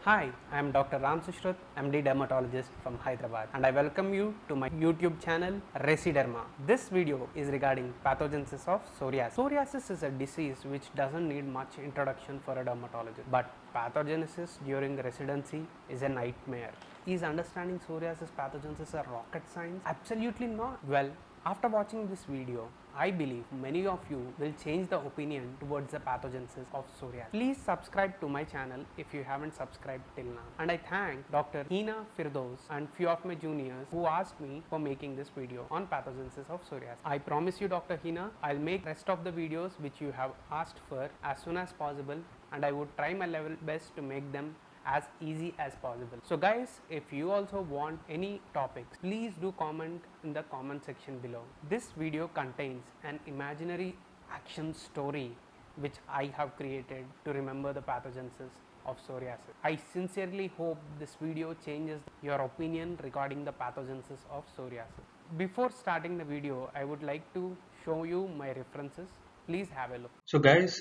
Hi, I am Dr. Ram Sushruth, MD dermatologist from Hyderabad, and I welcome you to my YouTube channel Residerma. This video is regarding pathogenesis of psoriasis. Psoriasis is a disease which doesn't need much introduction for a dermatologist, but pathogenesis during residency is a nightmare. Is understanding psoriasis pathogenesis a rocket science? Absolutely not. Well, after watching this video, I believe many of you will change the opinion towards the pathogenesis of psoriasis. Please subscribe to my channel if you haven't subscribed till now. And I thank Dr. Hina Firdos and few of my juniors who asked me for making this video on pathogenesis of psoriasis. I promise you, Dr. Hina, I'll make rest of the videos which you have asked for as soon as possible, and I would try my level best to make them as easy as possible. So guys, if you also want any topics, please do comment in the comment section below. This video contains an imaginary action story which I have created to remember the pathogenesis of psoriasis. I sincerely hope this video changes your opinion regarding the pathogenesis of psoriasis. Before starting the video, I would like to show you my references. Please have a look. So guys,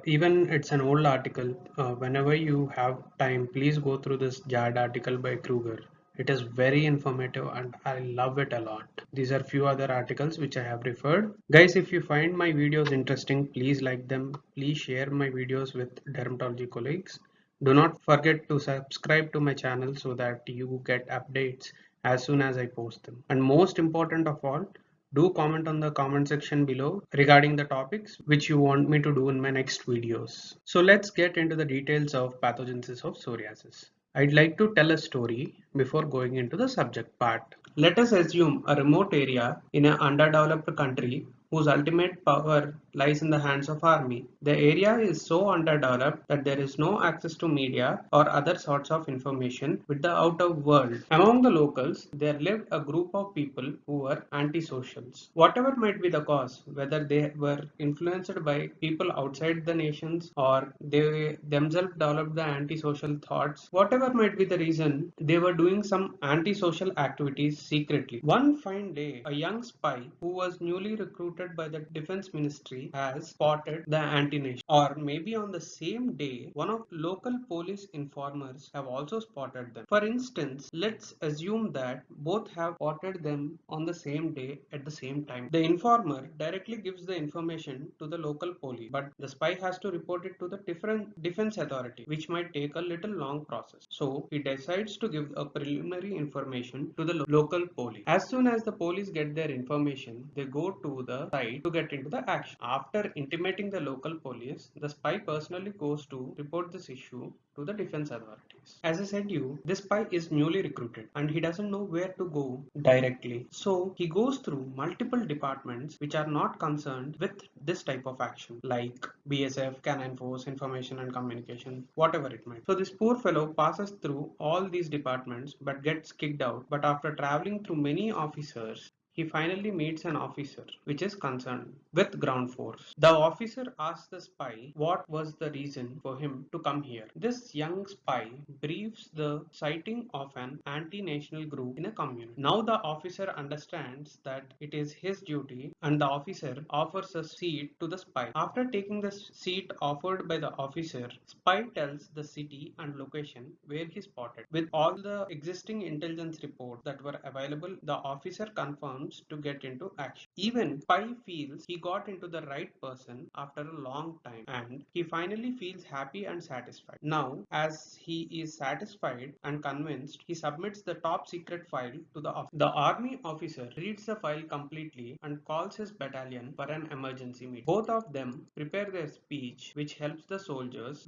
even it's an old article. Whenever you have time, please go through this JAD article by Kruger. It is very informative and I love it a lot. These are few other articles which I have referred. Guys, if you find my videos interesting, please like them. Please share my videos with dermatology colleagues. Do not forget to subscribe to my channel so that you get updates as soon as I post them. And most important of all, do comment on the comment section below regarding the topics which you want me to do in my next videos. So let's get into the details of pathogenesis of psoriasis. I'd like to tell a story before going into the subject part. Let us assume a remote area in an underdeveloped country whose ultimate power lies in the hands of army. The area is so underdeveloped that there is no access to media or other sorts of information with the outer world. Among the locals, there lived a group of people who were antisocials. Whatever might be the cause, whether they were influenced by people outside the nations or they themselves developed the antisocial thoughts, whatever might be the reason, they were doing some antisocial activities secretly. One fine day, a young spy who was newly recruited by the defense ministry has spotted the anti-nation. Or maybe on the same day, one of local police informers have also spotted them. For instance, let's assume that both have spotted them on the same day at the same time. The informer directly gives the information to the local police, but the spy has to report it to the different defense authority, which might take a little long process. So he decides to give a preliminary information to the local police. As soon as the police get their information, they go to the site to get into the action. After intimating the local police, the spy personally goes to report this issue to the defense authorities. As I said you, this spy is newly recruited and he doesn't know where to go directly. So he goes through multiple departments which are not concerned with this type of action, like BSF, Canine Force, Information and Communication, whatever it might. So this poor fellow passes through all these departments but gets kicked out. But after traveling through many officers, he finally meets an officer which is concerned with ground force. The officer asks the spy what was the reason for him to come here. This young spy briefs the sighting of an anti-national group in a community. Now the officer understands that it is his duty and the officer offers a seat to the spy. After taking the seat offered by the officer, spy tells the city and location where he spotted. With all the existing intelligence reports that were available, the officer confirms to get into action. Even spy feels he got into the right person after a long time and he finally feels happy and satisfied. Now, as he is satisfied and convinced, he submits the top secret file to the officer. The army officer reads the file completely and calls his battalion for an emergency meeting. Both of them prepare their speech which helps the soldiers.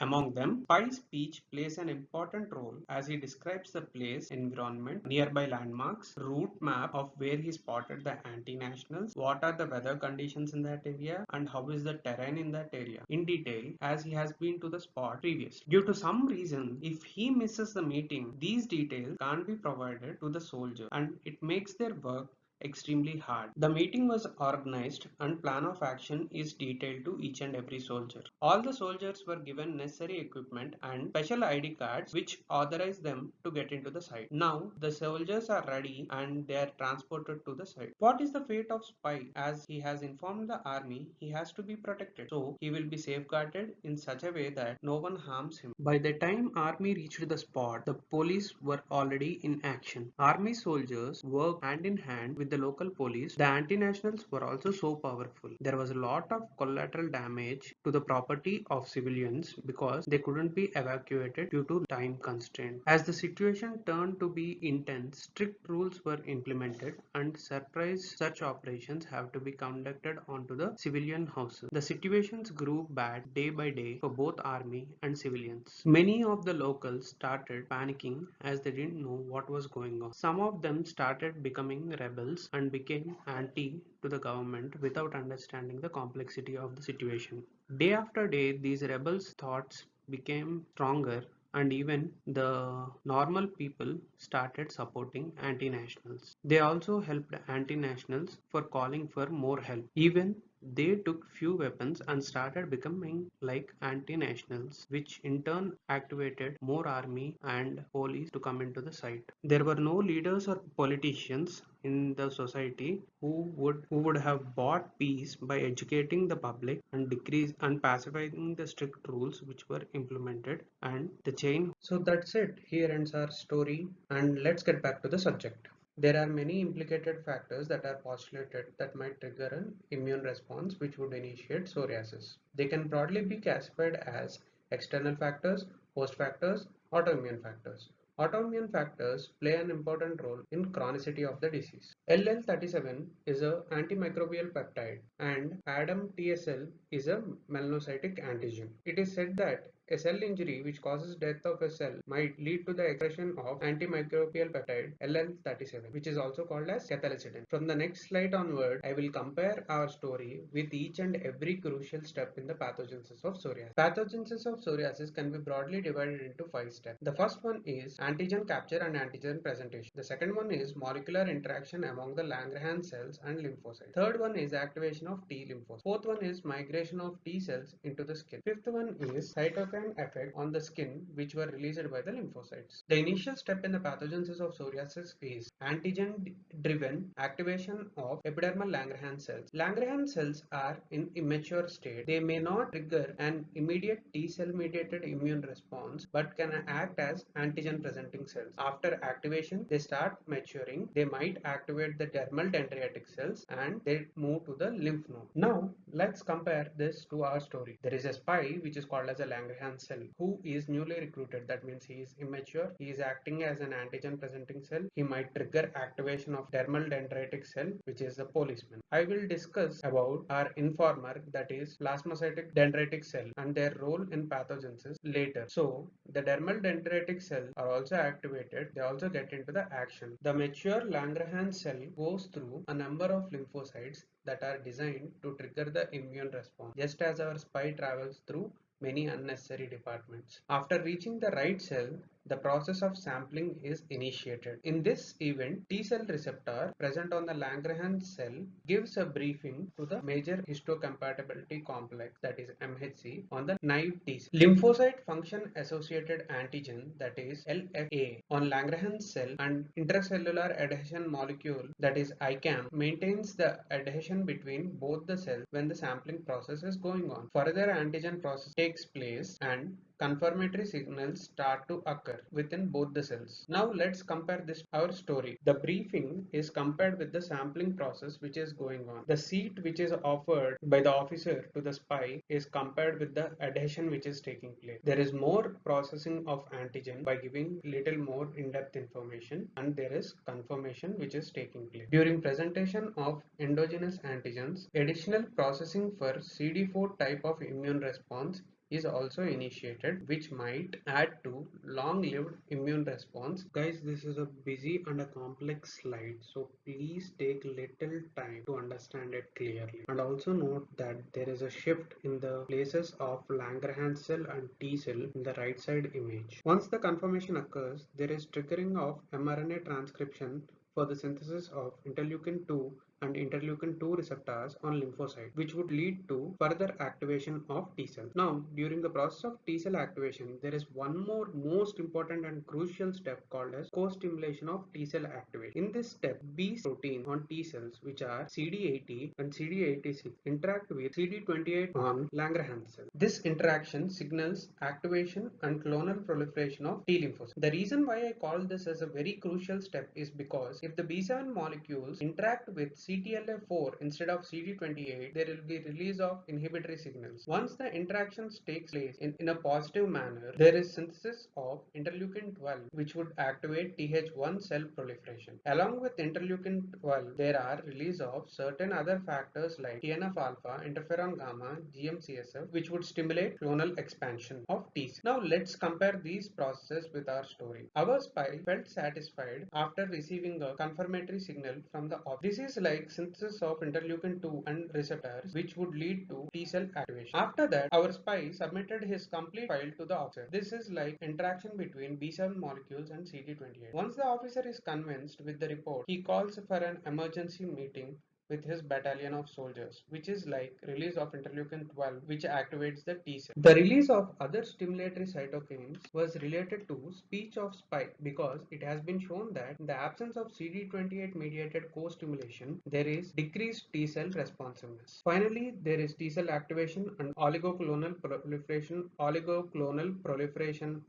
Among them, spy's speech plays an important role as he describes the place, environment, nearby landmarks, route map of where he spotted the anti-nationals, what are the weather conditions in that area, and how is the terrain in that area in detail as he has been to the spot previously. Due to some reason, if he misses the meeting, these details can't be provided to the soldier and it makes their work extremely hard. The meeting was organized and plan of action is detailed to each and every soldier. All the soldiers were given necessary equipment and special ID cards which authorize them to get into the site. Now the soldiers are ready and they are transported to the site. What is the fate of spy? As he has informed the army, he has to be protected. So he will be safeguarded in such a way that no one harms him. By the time army reached the spot, the police were already in action. Army soldiers worked hand in hand with the local police. The anti-nationals were also so powerful. There was a lot of collateral damage to the property of civilians because they couldn't be evacuated due to time constraint. As the situation turned to be intense, strict rules were implemented and surprise search operations have to be conducted onto the civilian houses. The situations grew bad day by day for both army and civilians. Many of the locals started panicking as they didn't know what was going on. Some of them started becoming rebels and became anti to the government without understanding the complexity of the situation. Day after day, these rebels' thoughts became stronger and even the normal people started supporting anti-nationals. They also helped anti-nationals for calling for more help. Even they took few weapons and started becoming like anti-nationals, which in turn activated more army and police to come into the site. There were no leaders or politicians in the society who would have bought peace by educating the public and decrease and pacifying the strict rules which were implemented and the chain. So that's it. Here ends our story and let's get back to the subject. There are many implicated factors that are postulated that might trigger an immune response which would initiate psoriasis. They can broadly be classified as external factors, host factors, autoimmune factors. Autoimmune factors play an important role in chronicity of the disease. LL37 is a antimicrobial peptide and ADAM-TSL is a melanocytic antigen. It is said that a cell injury which causes death of a cell might lead to the expression of antimicrobial peptide LL37, which is also called as cathelicidin. From the next slide onward, I will compare our story with each and every crucial step in the pathogenesis of psoriasis. Pathogenesis of psoriasis can be broadly divided into 5 steps. The first one is antigen capture and antigen presentation. The second one is molecular interaction among the Langerhans cells and lymphocytes. Third one is activation of T lymphocytes. Fourth one is migration of T cells into the skin. Fifth one is cytokine effect on the skin which were released by the lymphocytes. The initial step in the pathogenesis of psoriasis is antigen driven activation of epidermal Langerhans cells. Langerhans cells are in immature state. They may not trigger an immediate T cell mediated immune response but can act as antigen presenting cells. After activation, they start maturing. They might activate the dermal dendritic cells and they move to the lymph node. Now let's compare this to our story. There is a spy which is called as a Langerhans cell who is newly recruited. That means he is immature. He is acting as an antigen presenting cell. He might trigger activation of dermal dendritic cell which is a policeman. I will discuss about our informer, that is plasmacytic dendritic cell, and their role in pathogenesis later. So the dermal dendritic cells are also activated. They also get into the action. The mature Langerhans cell goes through a number of lymphocytes that are designed to trigger the immune response, just as our spy travels through many unnecessary departments. After reaching the right cell, the process of sampling is initiated. In this event, T cell receptor present on the Langerhans cell gives a briefing to the major histocompatibility complex, that is MHC, on the naive T cell. Lymphocyte function associated antigen, that is LFA, on Langerhans cell and intracellular adhesion molecule, that is ICAM, maintains the adhesion between both the cells when the sampling process is going on. Further antigen process takes place and confirmatory signals start to occur within both the cells. Now let's compare this our story. The briefing is compared with the sampling process which is going on. The seat which is offered by the officer to the spy is compared with the adhesion which is taking place. There is more processing of antigen by giving little more in-depth information, and there is confirmation which is taking place. During presentation of endogenous antigens, additional processing for CD4 type of immune response is also initiated, which might add to long-lived immune response. Guys, this is a busy and a complex slide, so please take little time to understand it clearly. And also note that there is a shift in the places of Langerhans cell and T cell in the right side image. Once the confirmation occurs, there is triggering of mRNA transcription for the synthesis of interleukin 2 and interleukin 2 receptors on lymphocyte, which would lead to further activation of T cells. Now, during the process of T cell activation, there is one more most important and crucial step called as co-stimulation of T cell activation. In this step, B protein on T cells, which are CD80 and CD86, interact with CD28 on Langerhans cells. This interaction signals activation and clonal proliferation of T lymphocytes. The reason why I call this as a very crucial step is because if the B7 molecules interact with CTLA4 instead of CD28, there will be release of inhibitory signals. Once the interactions takes place in a positive manner, there is synthesis of interleukin 12, which would activate Th1 cell proliferation. Along with interleukin 12, there are release of certain other factors like TNF alpha, interferon gamma, GM-CSF, which would stimulate clonal expansion of T cells. Now let's compare these processes with our story. Our spy felt satisfied after receiving a confirmatory signal from the officer. This is like synthesis of interleukin 2 and receptors, which would lead to T cell activation. After that, our spy submitted his complete file to the officer. This is like interaction between B7 molecules and CD28. Once the officer is convinced with the report, he calls for an emergency meeting with his battalion of soldiers, which is like release of interleukin 12, which activates the T cell. The release of other stimulatory cytokines was related to speech of spike because it has been shown that in the absence of CD28 mediated co-stimulation, there is decreased T cell responsiveness. Finally, there is T cell activation and oligoclonal proliferation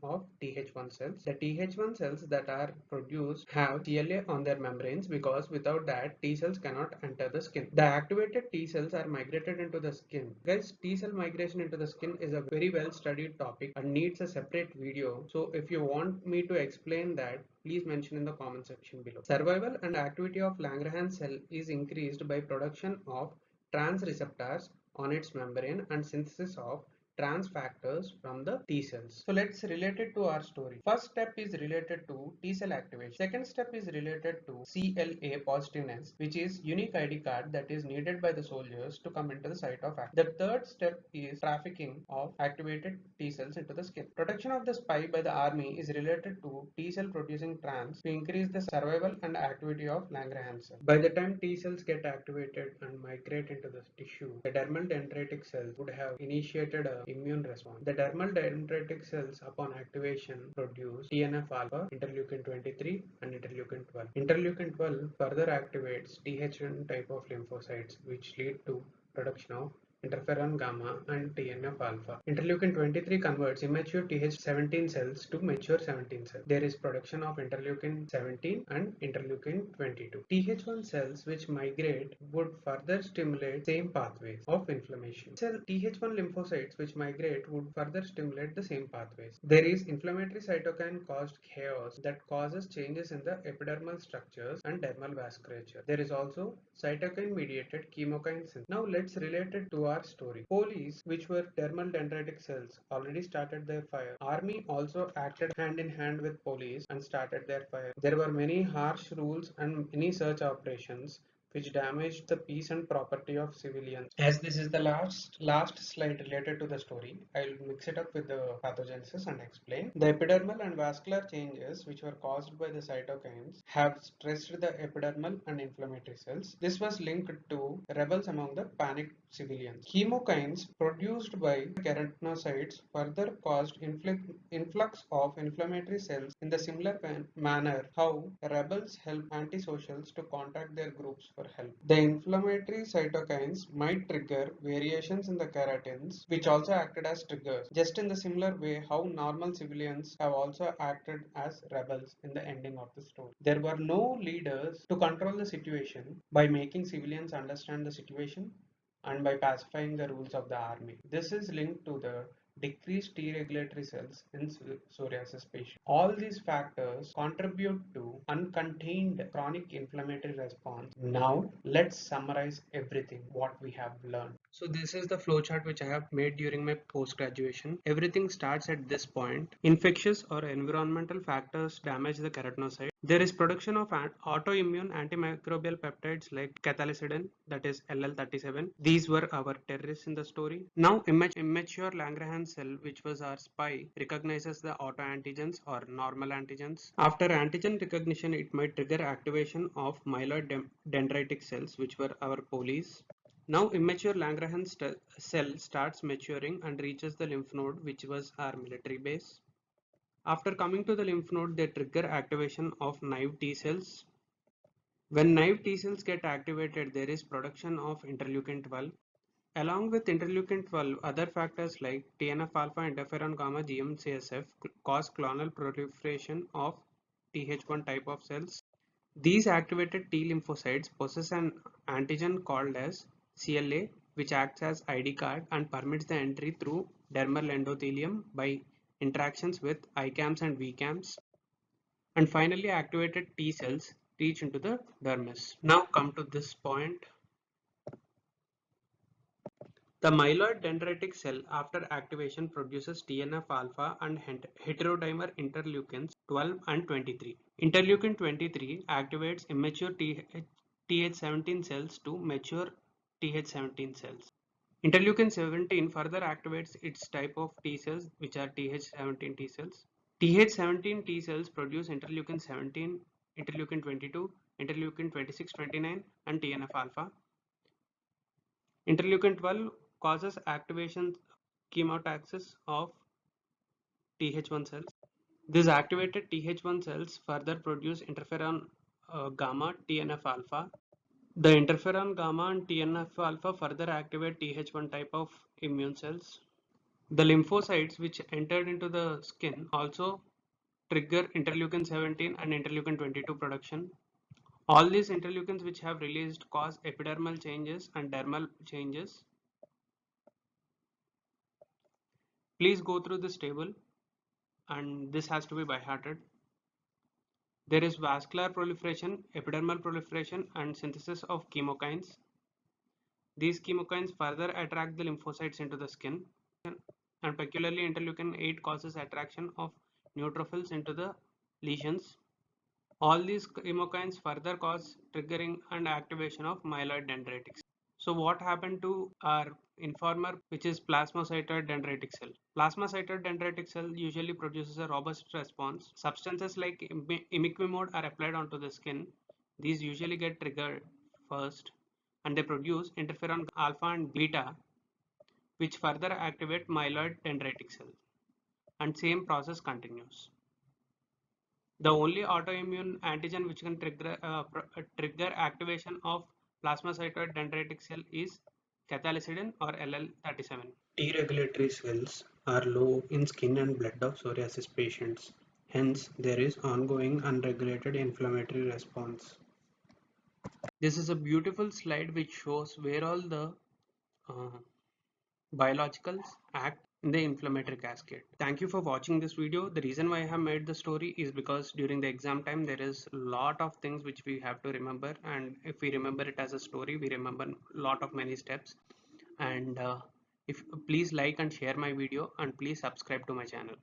of Th1 cells. The Th1 cells that are produced have CLA on their membranes because without that T cells cannot enter the skin. The activated T cells are migrated into the skin. Guys, T cell migration into the skin is a very well studied topic and needs a separate video. So if you want me to explain that, please mention in the comment section below. Survival and activity of Langerhans cell is increased by production of trans receptors on its membrane and synthesis of trans factors from the T cells. So let's relate it to our story. First step is related to T cell activation. Second step is related to CLA positiveness, which is unique ID card that is needed by the soldiers to come into the site of action. The third step is trafficking of activated T cells into the skin. Protection of the spike by the army is related to T cell producing trans to increase the survival and activity of Langerhans cell. By the time T cells get activated and migrate into the tissue, the dermal dendritic cells would have initiated a immune response. The dermal dendritic cells upon activation produce TNF alpha, interleukin 23 and interleukin 12. Interleukin 12 further activates Th1 type of lymphocytes, which lead to production of interferon gamma and TNF alpha. Interleukin 23 converts immature Th17 cells to mature 17 cells. There is production of interleukin 17 and interleukin 22. Th1 cells which migrate would further stimulate same pathways of inflammation. Th1 lymphocytes which migrate would further stimulate the same pathways. There is inflammatory cytokine caused chaos that causes changes in the epidermal structures and dermal vasculature. There is also cytokine mediated chemokine synthesis. Now let's relate it to our story. Police, which were dermal dendritic cells, already started their fire. Army also acted hand in hand with police and started their fire. There were many harsh rules and many search operations which damaged the peace and property of civilians. As this is the last slide related to the story, I will mix it up with the pathogenesis and explain. The epidermal and vascular changes which were caused by the cytokines have stressed the epidermal and inflammatory cells. This was linked to rebels among the panicked civilians. Chemokines produced by keratinocytes further caused influx of inflammatory cells in the similar manner how rebels help antisocials to contact their groups for help. The inflammatory cytokines might trigger variations in the keratins, which also acted as triggers, just in the similar way how normal civilians have also acted as rebels in the ending of the story. There were no leaders to control the situation by making civilians understand the situation and by pacifying the rules of the army. This is linked to the decreased T regulatory cells in psoriasis patients. All these factors contribute to uncontained chronic inflammatory response. Now, let's summarize everything what we have learned. So this is the flowchart which I have made during my post-graduation. Everything starts at this point. Infectious or environmental factors damage the keratinocyte. There is production of autoimmune antimicrobial peptides like cathelicidin, that is LL37. These were our terrorists in the story. Now immature Langerhans antigen cell, which was our spy, recognizes the autoantigens or normal antigens. After antigen recognition, it might trigger activation of myeloid dendritic cells, which were our police. Now immature Langerhans cell starts maturing and reaches the lymph node, which was our military base. After coming to the lymph node, they trigger activation of naive T cells. When naive T cells get activated, there is production of interleukin 12. Along with interleukin 12, other factors like TNF alpha, interferon gamma, GM-CSF cause clonal proliferation of Th1 type of cells. These activated T lymphocytes possess an antigen called as CLA, which acts as ID card and permits the entry through dermal endothelium by interactions with ICAMs and VCAMs. And finally, activated T cells reach into the dermis. Now come to this point. The myeloid dendritic cell after activation produces TNF alpha and heterodimer interleukins 12 and 23. Interleukin 23 activates immature Th17 cells to mature Th17 cells. Interleukin 17 further activates its type of T cells, which are Th17 T cells. Th17 T cells produce interleukin 17, interleukin 22, interleukin 26-29 and TNF alpha. Interleukin 12 causes activation chemotaxis of Th1 cells. These activated Th1 cells further produce interferon gamma TNF alpha. The interferon gamma and TNF alpha further activate Th1 type of immune cells. The lymphocytes which entered into the skin also trigger interleukin 17 and interleukin 22 production. All these interleukins which have released cause epidermal changes and dermal changes. Please go through this table, and this has to be by hearted. There is vascular proliferation, epidermal proliferation, and synthesis of chemokines. These chemokines further attract the lymphocytes into the skin, and peculiarly interleukin 8 causes attraction of neutrophils into the lesions. All these chemokines further cause triggering and activation of myeloid dendritic. So what happened to our informer, which is plasmacytoid dendritic cell? Plasmacytoid dendritic cell usually produces a robust response. Substances like imiquimod are applied onto the skin. These usually get triggered first, and they produce interferon alpha and beta, which further activate myeloid dendritic cell, and same process continues. The only autoimmune antigen which can trigger activation of plasmacytoid dendritic cell is cathelicidin or LL37. T regulatory cells are low in skin and blood of psoriasis patients. Hence, there is ongoing unregulated inflammatory response. This is a beautiful slide which shows where all the uh, biologicals act in the inflammatory cascade. Thank you for watching this video. The reason why I have made the story is because during the exam time there is a lot of things which we have to remember, and if we remember it as a story, we remember a lot of many steps. And if please like and share my video, and please subscribe to my channel.